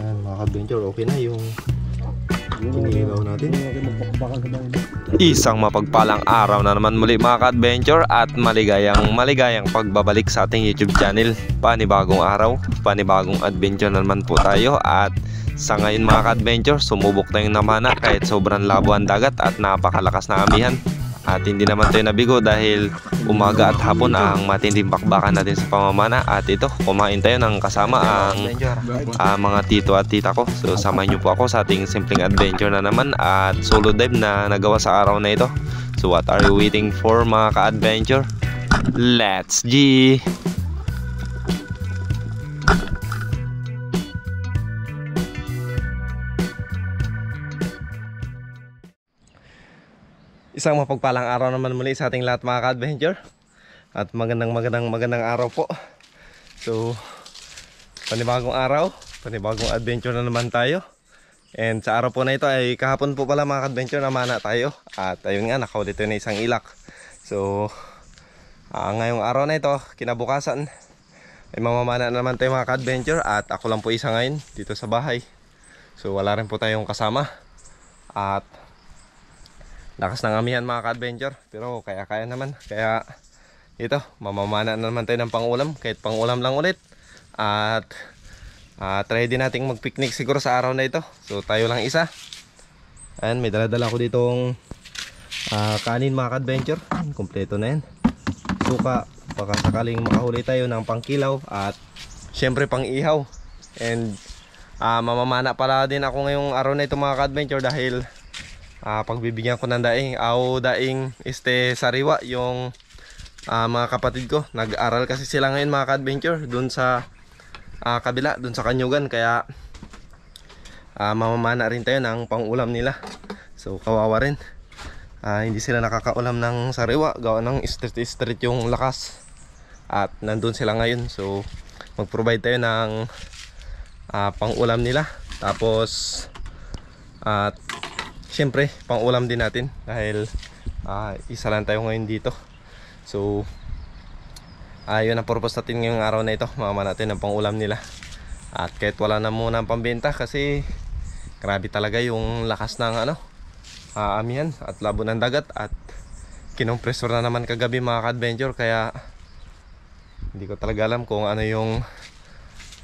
Ayan mga ka-adventure, okay na yung kinilaw natin. Isang mapagpalang araw na naman muli mga ka-adventure at maligayang pagbabalik sa ating YouTube channel. Panibagong araw, panibagong adventure na naman po tayo. At sa ngayon mga ka-adventure, sumubok tayong namana kahit sobrang labo ang dagat at napakalakas na amihan. At hindi naman tayo nabigo dahil umaga at hapon ang matinding bakbakan natin sa pamamana. At ito, kumain tayo ng kasama ang mga tito at tita ko. So samahan nyo po ako sa ating simpleng adventure na naman at solo dive na nagawa sa araw na ito. So what are you waiting for mga ka-adventure? Let's G! Isang mapagpalang araw naman muli sa ating lahat mga ka-adventure. At magandang araw po. So panibagong araw, panibagong adventure na naman tayo. And sa araw po na ito ay kahapon po pala mga ka-adventure, namana tayo. At ayun nga, nakaulit tayo na isang ilak. So ngayong araw na ito, kinabukasan ay mamamana naman tayo mga ka-adventure. At ako lang po isa ngayon dito sa bahay. So wala rin po tayong kasama. At lakas ng amihan mga ka-adventure, pero kaya naman. Kaya ito, mamamana na naman tayo ng pangulam, kahit pangulam lang ulit. At try din nating mag-picnic siguro sa araw na ito. So tayo lang isa. Ayan, may dala-dala ko ditong kanin mga ka-adventure. Kompleto na yan. Suka, baka sakaling makahuli tayo ng pangkilaw. At syempre pang ihaw. And mamamana pala din ako ngayong araw na ito mga ka-adventure, dahil pagbibigyan ko ng daing sariwa yung mga kapatid ko. Nag-aral kasi sila ngayon mga ka-adventure dun sa kabila, dun sa Kanyugan. Kaya mamamana rin tayo ng pangulam nila. So kawawa rin, hindi sila nakakaulam ng sariwa, gawa ng street yung lakas. At nandun sila ngayon, so mag-provide tayo ng pangulam nila. Tapos siyempre pang ulam din natin, dahil isa lang tayo ngayon dito. So yun ang purpose natin ngayong araw na ito, mama natin ang pang ulam nila. At kahit wala na muna ang pambenta, kasi grabe talaga yung lakas ng amihan at labo ng dagat. At kinompresor na naman kagabi mga ka-adventure, kaya hindi ko talaga alam kung ano yung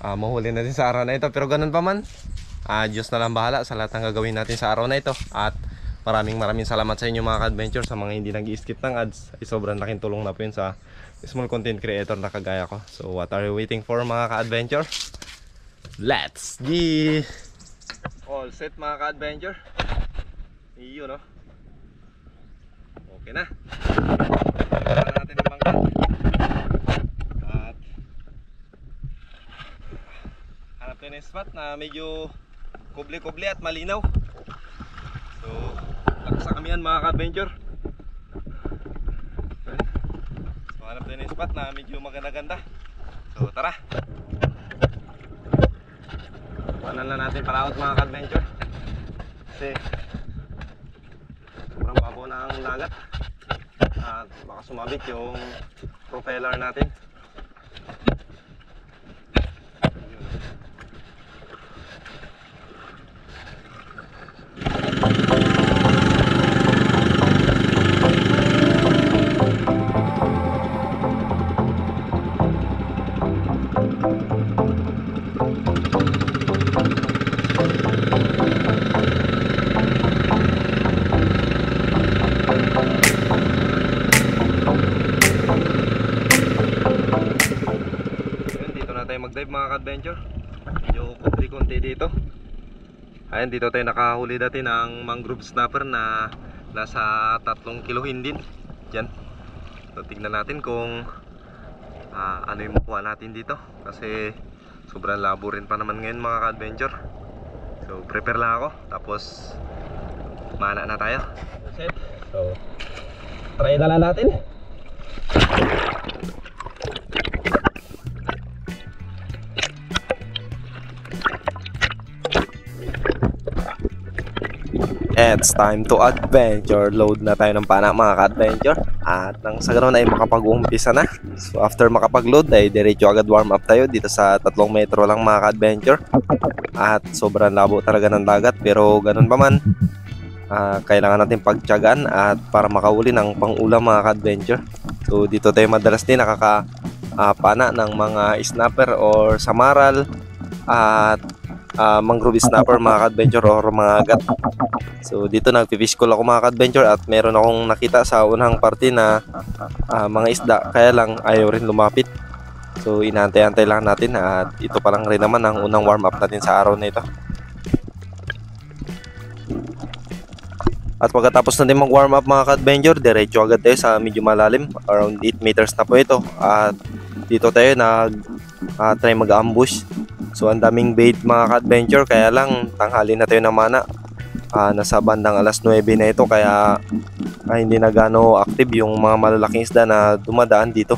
mahuli natin sa araw na ito. Pero ganun pa man, Diyos na lang bahala sa lahat ng gagawin natin sa araw na ito. At maraming salamat sa inyo mga ka-adventure. Sa mga hindi nag-i-skip ng ads, ay sobrang laking tulong na po yun sa small content creator na kagaya ko. So what are you waiting for mga ka-adventure? Let's go! All set mga ka-adventure. Iyo no? Okay na. Para natin ang bangka. At hanap tayo ng spot na medyo kubli-kubli at malinaw. So lakas kami yan mga ka-adventure. So hanap tayo ng spot na medyo maganda-ganda. So tara, panan lang natin paraot mga ka-adventure, kasi sobrang babaw na ang dagat at baka sumabit yung propeller natin. Mag-dive mga ka-adventure, medyo konti dito. Ayan, dito tayo nakahuli dati ng mangrove snapper na nasa 3 kilohin din dyan. So tignan natin kung ano yung makuha natin dito, kasi sobrang labo rin pa naman ngayon mga ka-adventure. So prepare lang ako, tapos mana na tayo. So try na lang natin. It's time to adventure. Load na tayo ng pana mga ka-adventure. At nang sa ganoon ay makapag-uumpisa na. So after makapag-load ay diretso agad warm up tayo dito sa 3 metro lang mga ka-adventure. At sobrang labo talaga ng dagat, pero ganun pa man, kailangan natin pagtiyagaan at para makahuli ng pang-ulam mga ka-adventure. So dito tayo madalas din nakakapana ng mga snapper or samaral at mangrove snapper mga ka-adventure or mga agat. So dito nagpifish call ako mga ka-adventure at meron akong nakita sa unang parte na mga isda, kaya lang ayaw rin lumapit. So inaantay-antay lang natin at ito pa lang rin naman ang unang warm up natin sa araw na ito. At pagkatapos natin mag warm up mga ka-adventure, diretso agad tayo sa medyo malalim, around 8 meters na po ito. At dito tayo try mag-ambush. So ang daming bait mga ka-adventure, kaya lang tanghali na tayo na mana. Nasa bandang alas 9 na ito, kaya hindi na gano active yung mga malalaking isda na dumadaan dito.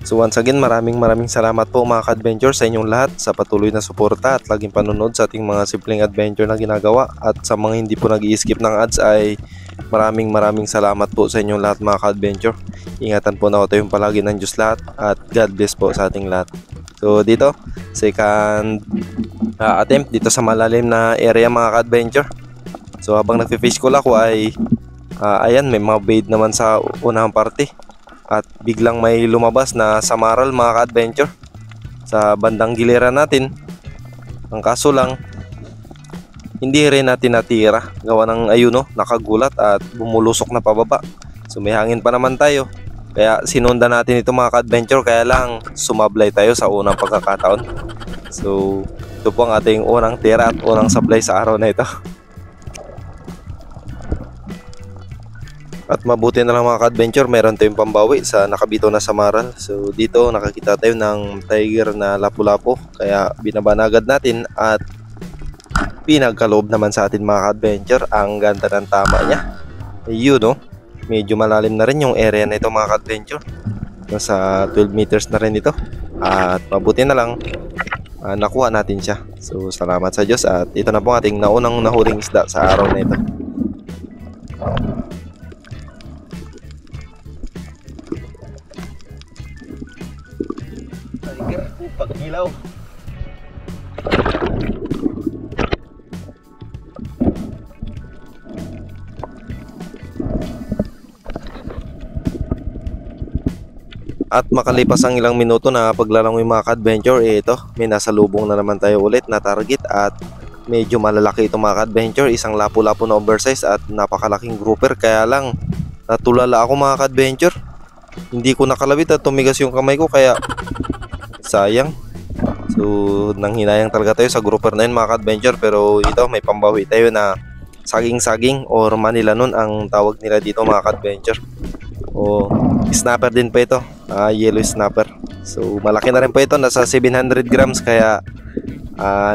So once again, maraming salamat po mga ka-adventure sa inyong lahat sa patuloy na suporta at laging panonood sa ating mga simpleng adventure na ginagawa. At sa mga hindi po nag-i-skip ng ads ay maraming salamat po sa inyong lahat mga ka-adventure. Ingatan po na tayong palagi ng Diyos lahat at God bless po sa ating lahat. So dito, second attempt dito sa malalim na area mga ka-adventure. So habang nagfi-fish call ako ay ayan, may mga bait naman sa unang parte. At biglang may lumabas na samaral mga ka-adventure sa bandang giliran natin. Ang kaso lang, hindi rin natin natira. Gawa ng ayuno, nakagulat at bumulusok na pababa. So may hangin pa naman tayo, kaya sinundan natin ito mga ka-adventure, kaya lang sumablay tayo sa unang pagkakataon. So ito po ang ating unang tira at unang sablay sa araw na ito. At mabuti na lang mga ka-adventure, meron tayong pambawi sa nakabito na samaral. So dito nakakita tayo ng tiger na lapu-lapu, kaya binabanagad natin at pinagkaloob naman sa atin mga ka-adventure. Ang ganda ng tama niya. Ayun no, medyo malalim na rin yung area na ito mga ka-adventure. Nasa 12 meters na rin ito. At mabuti na lang nakuha natin siya. So salamat sa Diyos, at ito na po ating naunang nahuling isda sa araw na ito. Tiger, pagkilaw. At makalipas ang ilang minuto na paglalangoy mga ka-adventure, ito, may nasa lubong na naman tayo ulit na target at medyo malalaki ito mga ka-adventure. Isang lapu-lapu na oversize at napakalaking grouper, kaya lang natulala ako mga ka-adventure. Hindi ko nakalabit at tumigas yung kamay ko, kaya sayang. So nanghinayang talaga tayo sa grouper na yun mga ka-adventure, pero ito may pambawi tayo na saging-saging or Manila nun ang tawag nila dito mga ka-adventure. O snapper din po ito, yellow snapper. So malaki na rin po ito, nasa 700 grams, kaya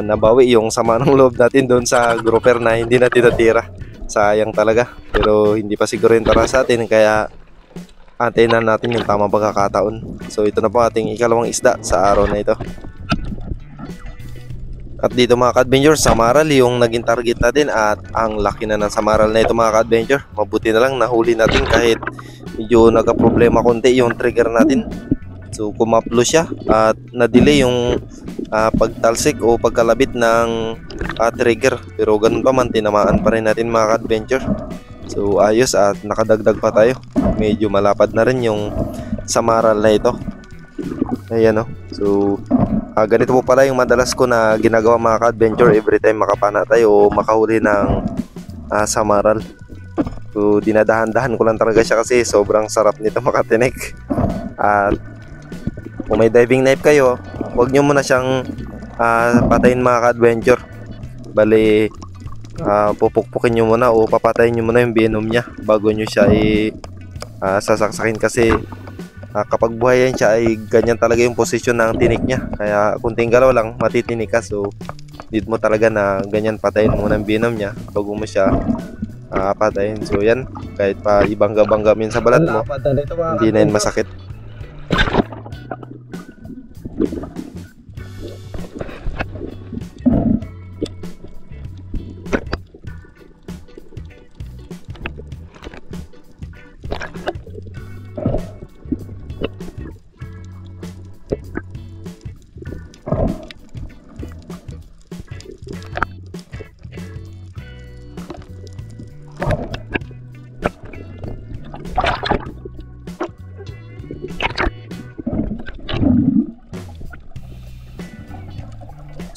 nabawi yung sama ng loob natin doon sa grouper na hindi natin natira. Sayang talaga, pero hindi pa siguro yung tara sa atin, kaya antayin na natin yung tamang pagkakataon. So ito na po ating ikalawang isda sa araw na ito. At dito mga ka-adventure, samaral yung naging target natin, at ang laki na ng samaral na ito mga ka-adventure. Mabuti na lang nahuli natin kahit medyo nagka-problema konti yung trigger natin. So kumaplo siya at na-delay yung pagtalsik o pagkalabit ng trigger, pero ganun pa man, tinamaan pa rin natin mga ka-adventure. So ayos at nakadagdag pa tayo. Medyo malapad na rin yung samaral na ito. Ayan o. So ganito po pala yung madalas ko na ginagawa mga ka-adventure every time makapana tayo o makahuli ng samaral. So dinadahan-dahan ko lang talaga siya kasi sobrang sarap nito makatinik. At kung may diving knife kayo, huwag nyo muna siyang patayin mga ka-adventure. Bali pupukpukin nyo muna o papatayin nyo muna yung venom niya bago nyo siya sasaksakin, kasi kapag buhayan siya ay ganyan talaga yung posisyon ng tinik niya, kaya kunting galaw lang matitinik ka. So need mo talaga na ganyan patayin muna ang venom niya bago mo siya patayin. So yan, kahit pa ibangga-bangga min sa balat mo, hindi na yun masakit.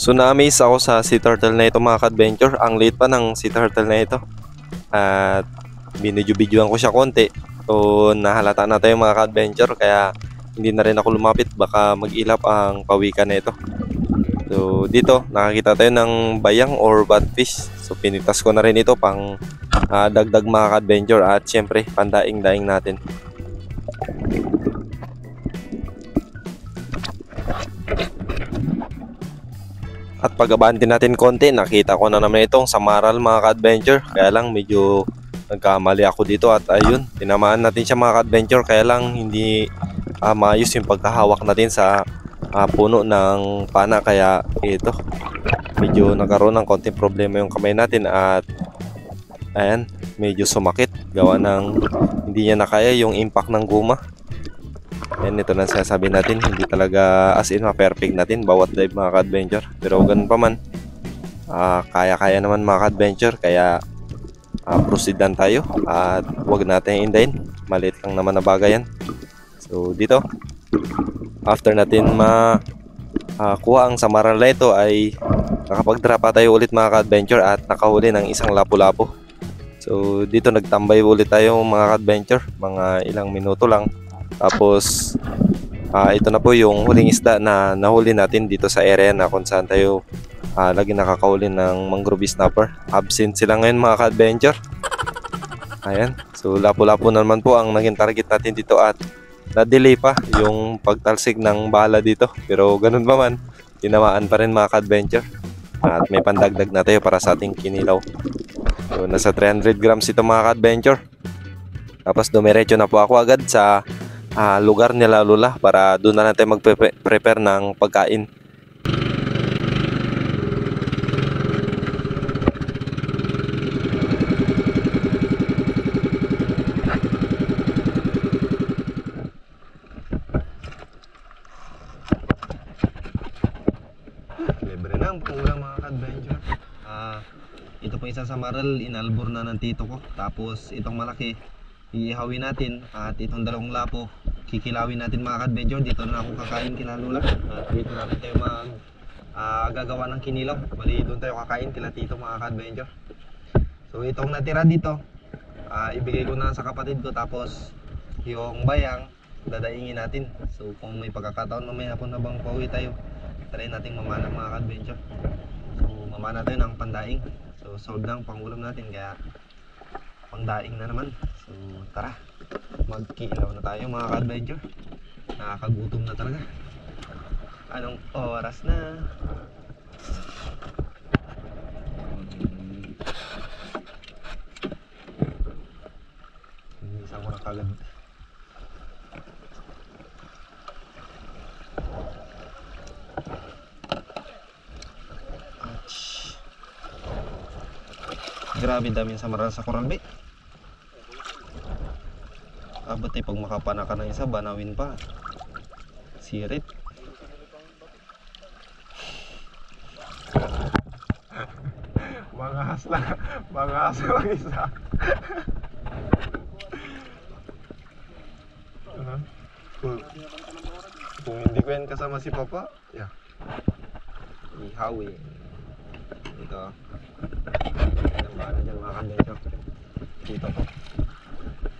So na-amaze ako sa sea turtle na ito mga ka-adventure. Ang liit pa ng sea turtle na ito. At binidyo-bidyoan ko siya konti. So nahalata na tayo mga ka-adventure, kaya hindi na rin ako lumapit. Baka mag-ilap ang pawikan na ito. So dito nakakita tayo ng bayang or batfish. So pinitas ko na rin ito pang dagdag mga ka-adventure. At syempre pandaing-daing natin. At pag-abante natin konti, nakita ko na naman itong samaral mga ka-adventure. Kaya lang medyo nagkamali ako dito at ayun, tinamaan natin siya mga ka-adventure. Kaya lang hindi maayos yung pagkahawak natin sa puno ng pana. Kaya ito, medyo nagkaroon ng konting problema yung kamay natin at ayan, medyo sumakit. Gawa ng hindi niya nakaya yung impact ng guma. Ayan, ito na sasabi natin, hindi talaga as in ma-perfect natin bawat dive mga ka-adventure. Pero ganun pa man, kaya-kaya naman mga ka-adventure. Kaya proceed lang tayo at huwag natin hindayin. Maliit lang naman na bagay yan. So dito, after natin kuha ang samaral na ito, ay nakapag-drop pa tayo ulit mga ka-adventure at nakahuli ng isang lapu-lapu. So dito nagtambay ulit tayo mga ka-adventure, mga ilang minuto lang. Tapos ito na po yung huling isda na nahuli natin dito sa area na kung saan tayo lagi nakakahuli ng mangrove snapper. Absent sila ngayon mga ka-adventure. Ayan, so lapu-lapu naman po ang naging target natin dito at na-delay pa yung pagtalsik ng bala dito. Pero ganun pa man, tinamaan pa rin mga ka-adventure. At may pandagdag na tayo para sa ating kinilaw. So nasa 300 grams ito mga ka-adventure. Tapos dumiretso na po ako agad sa lugar nila Lula para doon na natin mag-prepare ng pagkain. Libre na ang pangulang mga ka-adventure. Ito po isang samaral, inalbor na ng tito ko. Tapos itong malaki, iihawin natin. At itong dalawang lapo, kikilawin natin mga ka-adventure. Dito na ako kakain kila Lula. At dito na rin tayo gagawa ng kinilaw. Bali doon tayo kakain kila tito mga ka-adventure. So itong natira dito, ibigay ko na sa kapatid ko. Tapos yung bayang, dadaingin natin. So kung may pagkakataon mamaya po na bang pauwi tayo, try natin mamana mga ka-adventure. So mamana tayo ng pandaing. So solve lang pangulam natin, kaya pangdaing na naman. So tara, magkiilaw na tayo mga ka-adventure. Nakakagutom na talaga. Anong oras na? Isa ko na kagad. Grabe dami sa maral sa Coral Bay. Abot eh, pag makapana ka ng isa, banawin pa. Sirit. Mangas lang. Mangas lang isa. Kung hindi ko yan kasama si Papa, yeah, ihawin. Ito. Ang bahala dyan mga ka-adventure. Dito ko,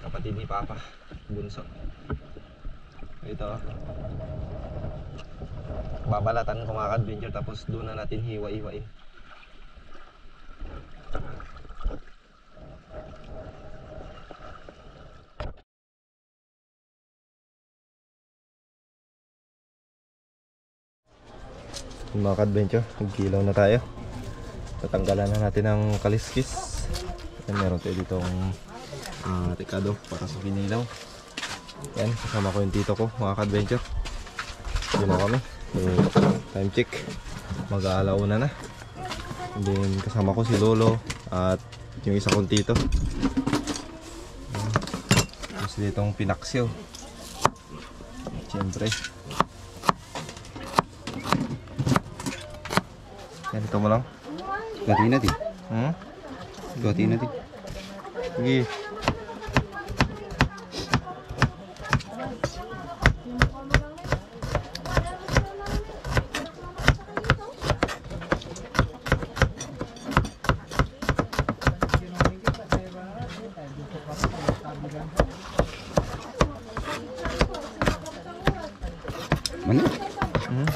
kapatid ni Papa, bunso. Ito, babalatan ko mga ka-adventure. Tapos doon na natin hiwa-hiwain. Mga ka-adventure, nagkilaw na tayo. Tatanggalan na natin ang kaliskis. Yan, meron tayo ditong rekado para sa kinilaw. Yan, kasama ko yung tito ko mga ka-adventure. Yun na kami. Time check, mag-aalaw na. And then kasama ko si Lolo at yung isa kong tito. Tapos ditong pinaksyo. Siyempre Ganito mo lang. Gatiin natin. Hmm? Gatiin natin. Sige. Mana? Hmm?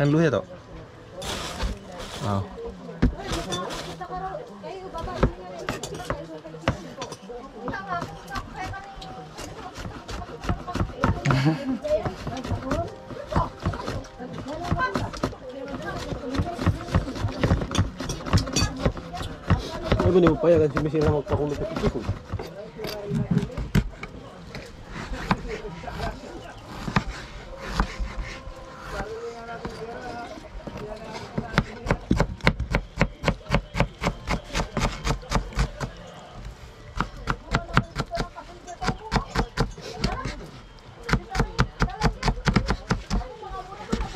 Ang luya to? Wow. Ano ba niyo payagan si Messi na magpakulong sa tito?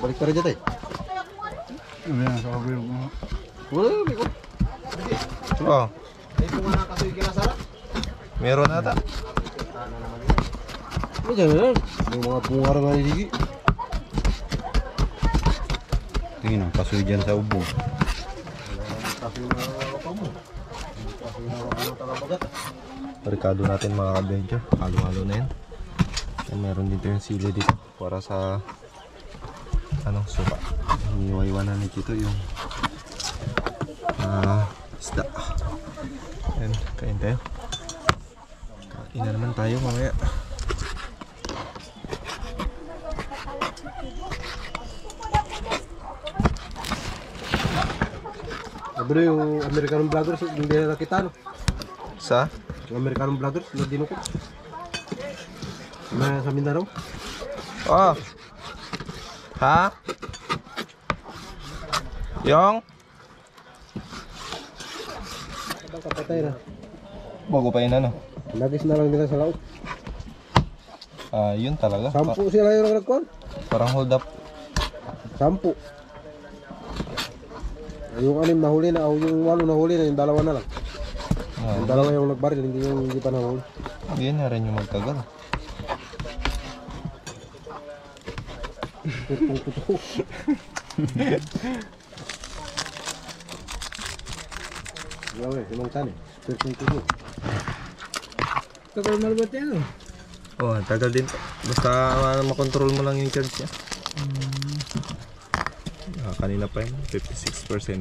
Balik ka rin dyan tayo. Ano yan, sa kabilo mo? Wala, may ko. Oh. Meron ata. Ano dyan na yan? May mga bunga na naliligi. Tingin ang kasoy dyan sa ubo. Barikado natin mga ka-adventure. Halo-halo na yan. And meron dito yung sili dito para sa suka. Iniwaiwanan ni Tito yung isda. And kain tayo. Kain na naman tayo mamaya. Sabi yung Americanong vloggers, hindi na nakita, no? Sa? Yung Americanong vloggers, na dinukot. Sa Mindanao. Oh. Ha? Yung? Abang kapatay na. Bago pa yun ano? Lagis na lang nila sa laot. Yun talaga. 10 sila yung nagkuhan. Parang hold up. 10. Yung 6 nahuli na, yung 8 nahuli na, yung 2 na lang. Yung 2 yung nagbaril, hindi pa nahuli. Yun na rin yung magtagal. Grabe, simang tani. 13.2. Tagal malabot yan, no? Oh, tagal din. Basta makontrol mo lang yung charge niya. Kanina pa yun, 56%.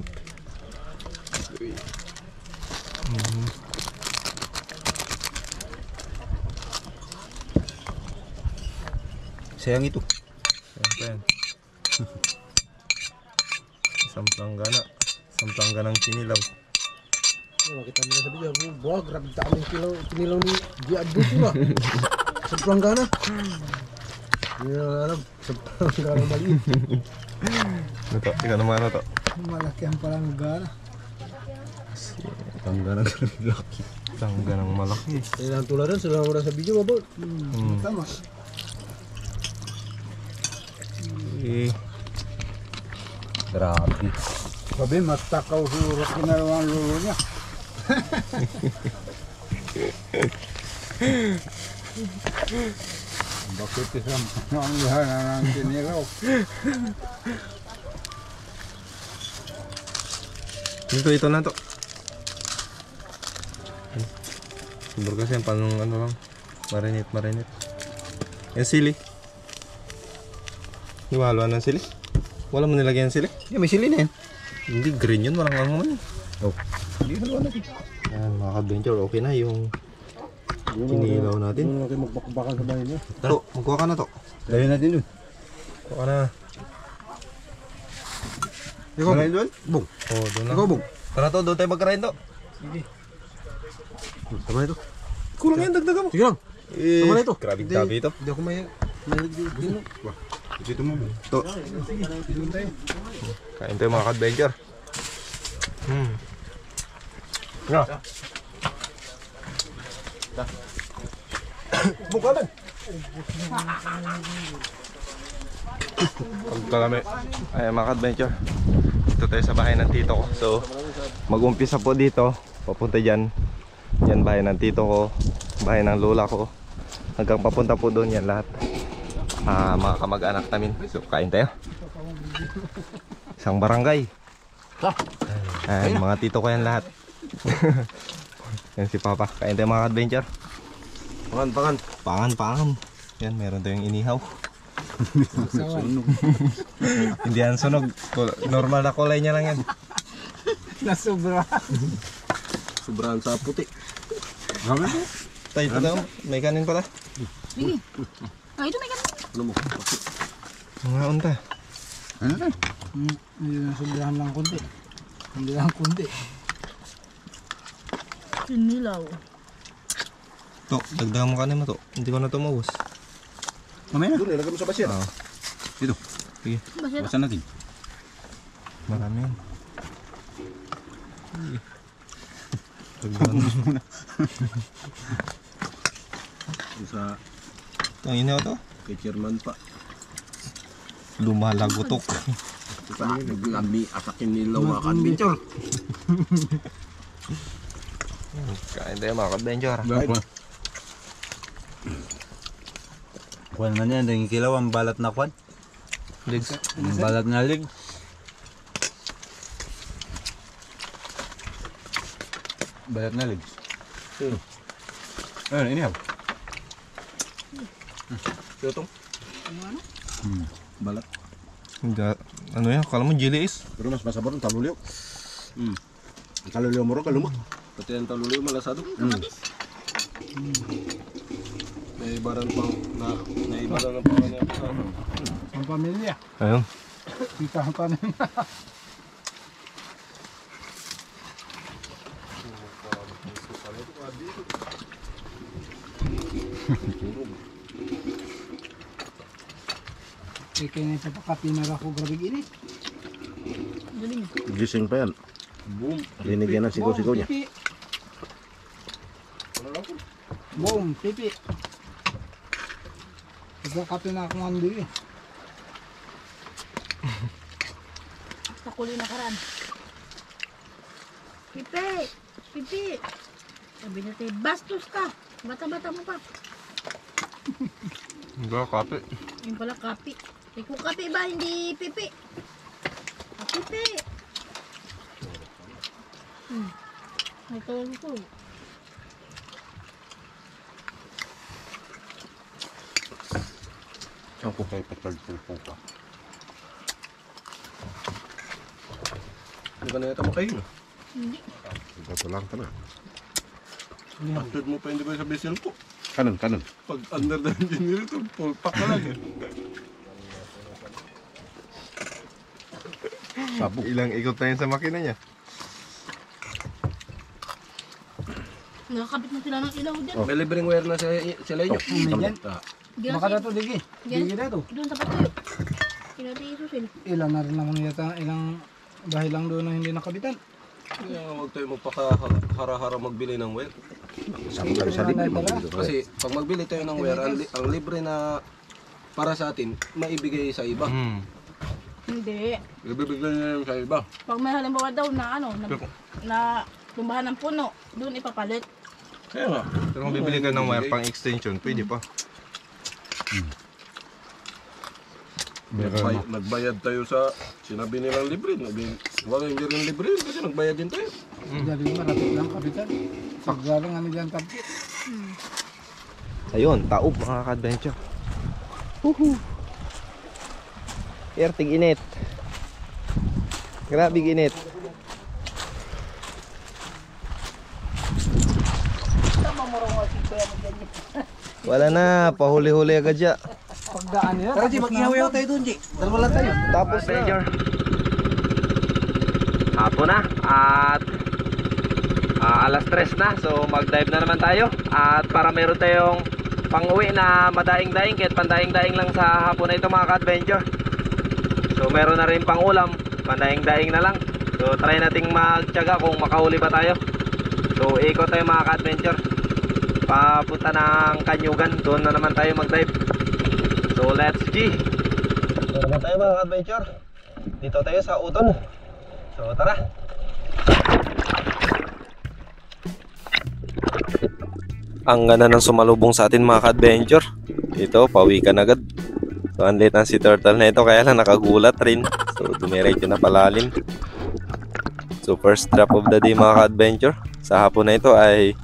Sayang ito. Ayan pa yan. Isang plangganang kinilaw. Makita mo na sa video, buwag, grabe daming kinilaw ni Giad Buto ba? Sa planggana. Hindi na alam, sa planggana maliit. Ano to? Ikaw naman ano to? Malaki ang palanggana. Plangganang laki. Plangganang malaki. Kailangan tularan, sila mo sa video, babot. Tama. Grabe. Sabi, matakaw surot ko na naman ang lulo niya. Bakit isang ang lihan ng kinilaw? Ito na to. Siguro kasi yung panong ano lang. Marinate. Yung sili. Di ba haluan ng sili? Wala mo nilagyan ng sili? Yeah, may sili na yan. Hindi, green yun. Walang ano man. Oh. Hindi haluan natin. Ayan mga ka-adventure, okay na yung kinilaw natin. Yung natin magbakbakan sa bahay niya. Taro, magkuha ka na to. Dahil natin dun. Kuha ka na. Ikaw, doon? Bong. Oh, doon na. Ikaw, Bong. Tara to, doon tayo magkarain to. Tama ito. Kulang yan, dagdagan mo. Sige lang. Tama na ito. Grabe gabi ito. Hindi ako may dino. Dito mo mo. To. Kain tayo mga ka-adventure. Nga. Bukalan. Pagkalami. Ay mga ka-adventure. Dito tayo sa bahay ng tito ko. So, mag-umpisa po dito. Papunta dyan. Yan bahay ng tito ko. Bahay ng lola ko. Hanggang papunta po doon yan lahat. Mga kamag-anak namin. So, kain tayo. Isang barangay. Ay, mga tito ko yan lahat. Yan si Papa. Kain tayo mga adventure. Pangan. Yan, meron tayong inihaw. Hindi yan sunog. Normal na kulay niya lang yan. Nasobra. Sobrahan sa puti. Tayo, ito daw. May kanin pala. Sige. Ah, ito may kanin. Ano mo? Mga unta. Hindi na sobrahan lang kunti. Hindi lang kunti. Sinilaw. To, dagdagan mo kanin mo to. Hindi ko na ito maubos. Mamaya na. Doon, ilagay mo sa basya. Oo. Dito. Sige, Basta Bawasan natin. marami yan. Dagdagan mo. Sa Ang inihaw to. kay chairman pa. Lumalagotok. Naglami atakin nila mga ka-adventure. Kain tayo mga ka-adventure. Kuan man yan, yung kilaw ang balat na kuan. Legs. Ang balat na lig. Balat na lig. Ayun, ini ako. Tutong. Balat. Hindi, ano yan? Kala mo jelly is? Pero mas masabor ang talulyo. Ang talulyo mo rin kalumot. Pati ang talulyo malasado. Naibaran pang naibaran ng pangalan niya. Ang pamilya. Ayun. Kita ang kanin. Kaya na ipapakapinar ako grabe init. galing. Gising pa yan. Boom. Linigyan ng sigaw-sigaw niya. Pipi. Boom, pipi. Ipapakapi na ako ng dili. Sa kuloy na karan. Pipi! Pipi! Sabi niya tayo, bastos ka! Bata-bata mo pa. Hindi ako kape. Yung pala kapi. Kung kapi ba, hindi pipi. Ah, pipi! May tawag ko. Saan ko kayo patagpulpo ka? Hindi ka na yata makain. Hindi. Ito lang ka na. After mo pa hindi ba sa vessel po? Kanan. Pag under the engineer ito, full pack ka lang eh. Sabog. Ilang ikot na yun sa makina niya. Nakakabit na sila ng ilaw dyan. May libreng wire na sila inyo. Yan. Ginasi. Baka dato digi. Digi dato. Doon sa patuyo. Kinati isusin. Ilan na rin naman yata, ilang bahay lang doon na hindi nakabitan. Kaya huwag tayo magpakahara-hara magbili ng wire. Sabog kami sa libre. Kasi pag magbili tayo ng wire, ang libre na para sa atin, maibigay sa iba. Hindi. Ibibigay nila yung sa iba. Pag may halimbawa daw na ano, na tumbahan ng puno, doon ipapalit. Kaya nga. Pero kung bibili ka ng wire pang extension, pwede pa. Nagbayad tayo sa sinabi nilang libre. Wala hindi rin libre yun kasi nagbayad din tayo. Jadi malapit lang kabitan. Paggalang kami dyan kapit. Ayun, taob mga ka-adventure. Woohoo! Ertig init. Grabe init. Wala na, pahuli-huli agad siya. Pagdaan nila. Tara, G, mag-ihaw-ihaw tayo doon, G. Dalawa lang tayo. Tapos na. hapon na at alas 3 na. So mag-dive na naman tayo. At para meron tayong pang-uwi na madaing-daing, kahit pandaing-daing lang sa hapon na ito mga ka-adventure. So meron na rin pang-ulam, pandaing-daing na lang. So try nating magtiyaga kung makahuli pa tayo. So ikot tayo mga ka-adventure, papunta ng Kanyugan. Doon na naman tayo mag-dive. So let's G. So naman tayo mga ka-adventure. Dito tayo sa Uton. So tara. Ang ganda ng sumalubong sa atin mga ka-adventure. Ito, pawikan agad. So ang liit ng si turtle na ito, kaya lang nakagulat rin. So dumiretso na palalim. So first drop of the day mga ka-adventure. Sa hapon na ito ay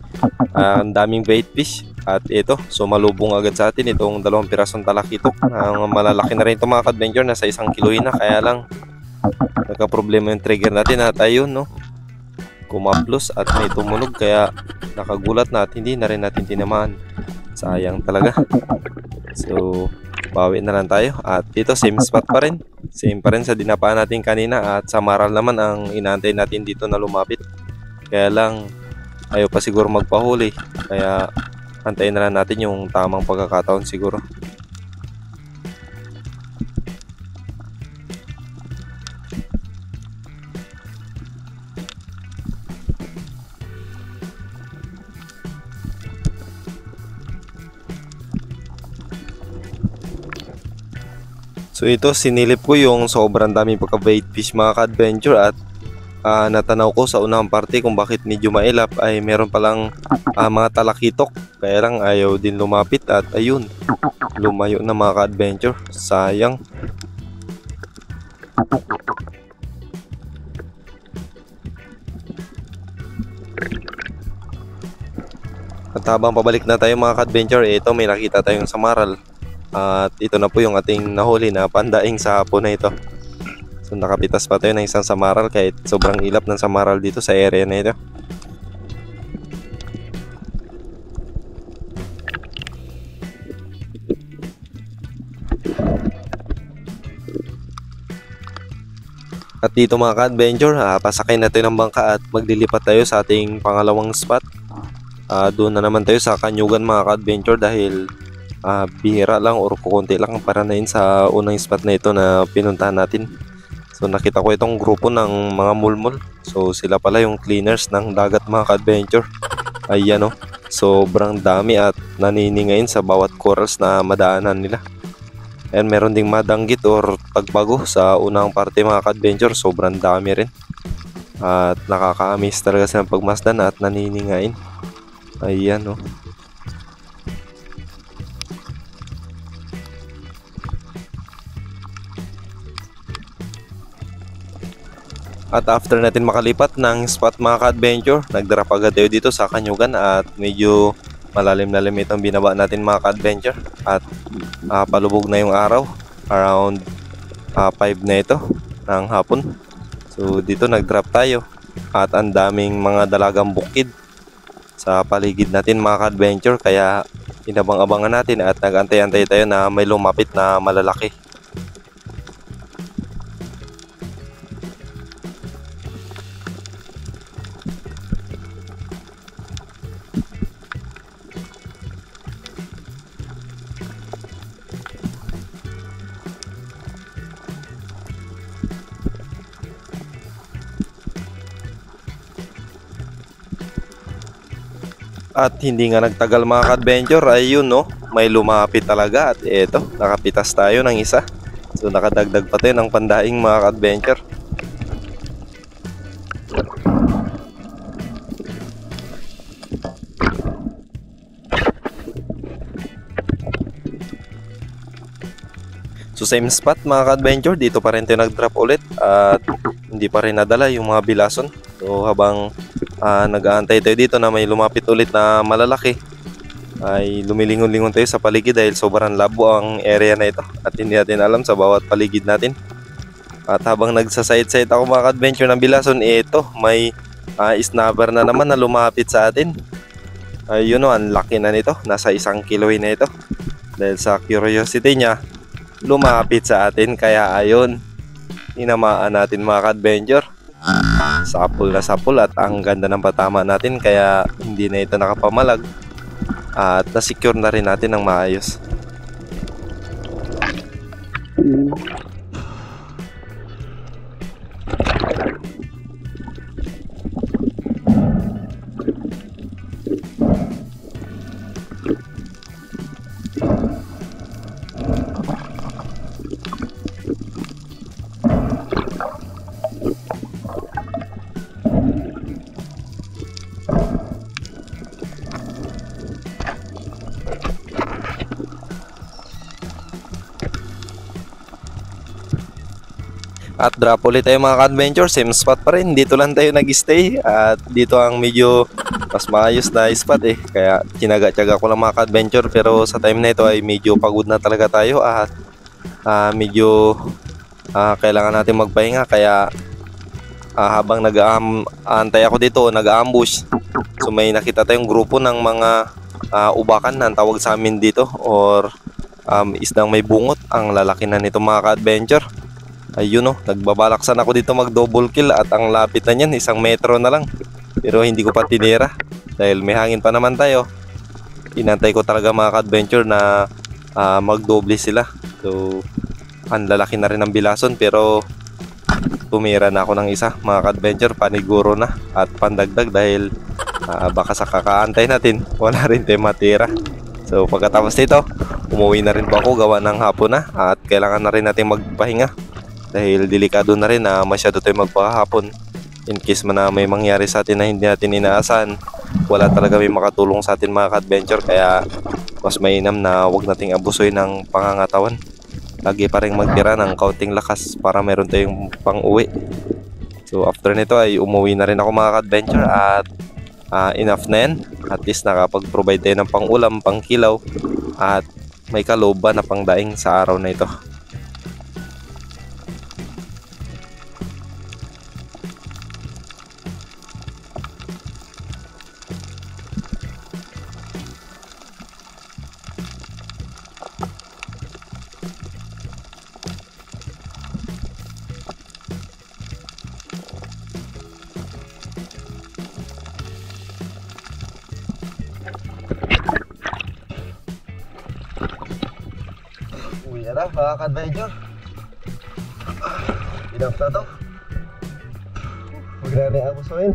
ang daming bait fish. At ito, sumalubong agad sa atin itong 2 pirasong talakitok. Ang malalaki na rin ito mga ka-adventure, nasa 1 kiloin na. Kaya lang nagka-problema yung trigger natin at ayun, no, kumaplos at may tumunog, kaya nakagulat na at hindi na rin natin tinamaan. Sayang talaga. So bawi na lang tayo. At dito same spot pa rin, same pa rin sa dinapaan natin kanina. At sa maral naman ang inaantay natin dito na lumapit, kaya lang ayaw pa siguro magpahuli, kaya antayin na lang natin yung tamang pagkakataon siguro. So ito, sinilip ko yung sobrang daming pagka-bait fish mga ka-adventure. At natanaw ko sa unang parte kung bakit medyo mailap ay meron palang mga talakitok, kaya lang ayaw din lumapit. At ayun, lumayo na mga ka-adventure. Sayang. At habang pabalik na tayo mga ka-adventure, ito may nakita tayong samaral. At ito na po yung ating nahuli na pandaing sa hapon na ito. So nakapitas pa tayo ng isang samaral kahit sobrang ilap ng samaral dito sa area na ito. At dito mga ka-adventure, pasakay na tayo ng bangka at maglilipat tayo sa ating pangalawang spot. Doon na naman tayo sa Kanyugan mga ka-adventure dahil bihira lang or kukunti lang para na yun sa unang spot na ito na pinuntahan natin. So nakita ko itong grupo ng mga mulmul. So sila pala yung cleaners ng dagat mga ka-adventure. Ayan o, sobrang dami at naniningayin sa bawat corals na madaanan nila. And meron ding madanggit or pagbago sa unang parte mga ka-adventure. Sobrang dami rin. At nakaka-amaze talaga silang pagmasdan at naniningayin. Ayan o. At after natin makalipat ng spot mga ka-adventure, nag-drop agad tayo dito sa Kanyugan at medyo malalim-lalim itong binaba natin mga ka-adventure. At palubog na yung araw, around 5 na ito ng hapon. So dito nag-drop tayo at ang daming mga dalagang bukid sa paligid natin mga ka-adventure, kaya inabang-abangan natin at nag-antay-antay tayo na may lumapit na malalaki. At hindi nga nagtagal mga ka-adventure, ayun no, may lumapit talaga. At eto, nakapitas tayo ng isa. So nakadagdag pa tayo ng pandaing mga ka-adventure. So same spot mga ka-adventure, dito pa rin tayo nag-drop ulit. At hindi pa rin nadala yung mga bilason. So habang nag-aantay tayo dito na may lumapit ulit na malalaki, ay lumilingon-lingon tayo sa paligid dahil sobrang labo ang area na ito at hindi natin alam sa bawat paligid natin. At habang nagsaside-side ako mga ka-adventure ng bilason, ito may snapper na naman na lumapit sa atin. Ayun o, ang laki na nito, nasa 1 kilo na ito. Dahil sa curiosity niya, lumapit sa atin, kaya ayun, tinamaan natin mga ka-adventure. Sapul na sapul at ang ganda ng patama natin kaya hindi na ito nakapamalag at na-secure na rin natin ng maayos. At drop ulit tayo mga ka-adventure, same spot pa rin. Dito lang tayo nag-stay at dito ang medyo mas maayos na spot eh. Kaya tinaga-tiyaga ko lang mga ka-adventure, pero sa time na ito ay medyo pagod na talaga tayo at medyo kailangan natin magpahinga. Kaya habang nag-aantay ako dito, nag-ambush, so may nakita tayong grupo ng mga ubakan na tawag sa amin dito, or isdang may bungot. Ang lalaki na nito mga ka-adventure. Ayun oh, nagbabalaksan ako dito mag double kill at ang lapit na niyan 1 metro na lang. Pero hindi ko pa tinira dahil may hangin pa naman tayo. Inantay ko talaga mga ka-adventure na magdoble sila. So ang lalaki na rin ng bilason, pero tumira na ako ng isa mga ka-adventure, paniguro na at pandagdag dahil baka sa kakaantay natin wala rin tayo matira. So pagkatapos nito, umuwi na rin po ako, gawa ng hapon na at kailangan na rin natin magpahinga. Dahil delikado na rin na masyado tayo magpakahapon. In case man na may mangyari sa atin na hindi natin inaasahan, wala talaga may makatulong sa atin mga ka-adventure. Kaya mas mainam na wag nating abusoy ng pangangatawan. Lagi pa rin magtira ng kaunting lakas para meron tayong pang-uwi. So after nito ay umuwi na rin ako mga ka-adventure at enough na yan. At least nakapag-provide tayo ng pang-ulam, pang-kilaw at may kalooban na pang-daing sa araw na ito. Uwi na lang mga ka-adventure. Enough na to. Huwag na natin abusuin.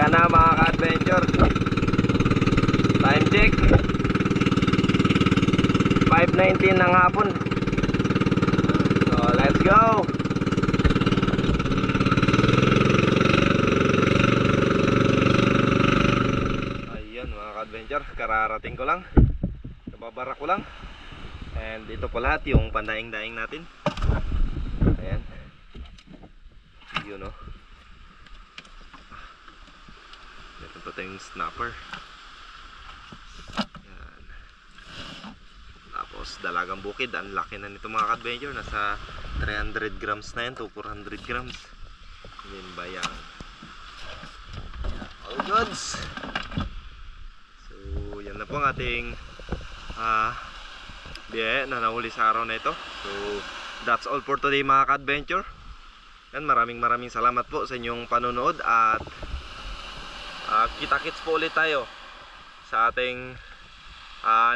Na mga ka-adventure, time check 5:19 ng hapon. So let's go. Ayun mga ka-adventure, kararating ko lang, nababara ko lang, and dito po lahat yung pandaing-daing natin. Ayan, yun o. Ito tayong snapper. Yan. Tapos dalagang bukid. Ang laki na nito mga ka-adventure. Nasa 300 grams na yan to 400 grams. Yan ba yan? All goods. So yan na po ang ating biyaya na nahuli sa araw na ito. So that's all for today mga ka-adventure. Yan, maraming salamat po sa inyong panonood at kita-kits po ulit tayo sa ating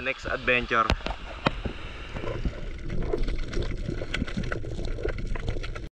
next adventure.